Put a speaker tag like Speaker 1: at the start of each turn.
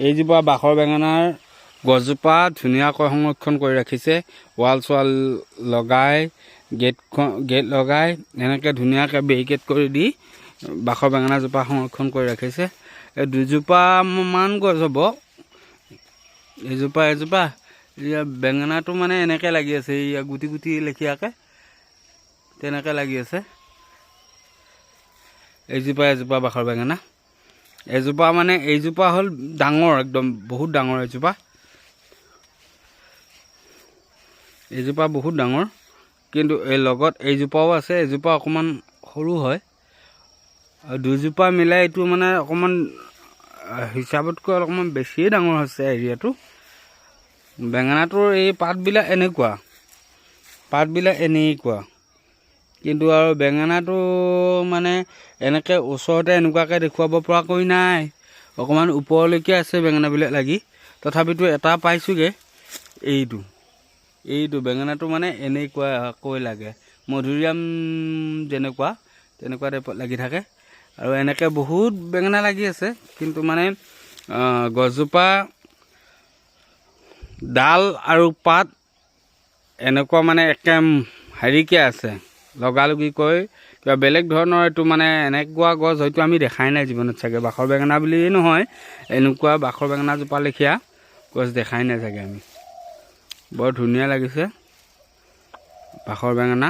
Speaker 1: এইজোপা বাখৰ বেঙেনাৰ গছজোপা ধুনীয়াকৈ সংৰক্ষণ কৰি ৰাখিছে। ৱাল চোৱাল লগাই গেট লগাই এনেকৈ ধুনীয়াকৈ বেৰিকেড কৰি দি বাখৰ বেঙেনাজোপা সংৰক্ষণ কৰি ৰাখিছে। এই দুজোপামান গছ হ'ব, এজোপা এতিয়া বেঙেনাটো মানে এনেকৈ লাগি আছে, এইয়া গুটি গুটি লেখীয়াকৈ তেনেকৈ লাগি আছে। এজোপা বাখৰ বেঙেনা, এজোপা মানে এইজোপা হ'ল ডাঙৰ, একদম বহুত ডাঙৰ এইজোপা বহুত ডাঙৰ, কিন্তু এই লগত এইজোপাও আছে, এজোপা অকণমান সৰু হয়। আৰু দুজোপা মিলাই এইটো মানে অকণমান হিচাপতকৈ অকণমান বেছিয়ে ডাঙৰ হৈছে এৰিয়াটো। বেঙেনাটোৰ এই পাতবিলাক এনেকুৱা, কিন্তু আৰু বেঙেনাটো মানে এনেকৈ ওচৰতে এনেকুৱাকৈ দেখুৱাব পৰাকৈ নাই, অকণমান ওপৰলৈকে আছে বেঙেনাবিলাক লাগি। তথাপিতো এটা পাইছোঁগৈ, এইটো বেঙেনাটো মানে এনেকুৱাকৈ লাগে, মধুৰিআম তেনেকুৱা টাইপত লাগি থাকে। আৰু এনেকৈ বহুত বেঙেনা লাগি আছে, কিন্তু মানে গছজোপা ডাল আৰু পাত এনেকুৱা মানে একে হেৰিকৈ আছে, লগালগিকৈ কিবা বেলেগ ধৰণৰ। এইটো মানে এনেকুৱা গছ হয়তো আমি দেখাই নাই জীৱনত চাগে, বাখৰ বেঙেনা বুলিয়েই নহয়, এনেকুৱা বাখৰ বেঙেনাজোপা লেখীয়া গছ দেখাই নাই চাগে আমি। বৰ ধুনীয়া লাগিছে বাখৰ বেঙেনা।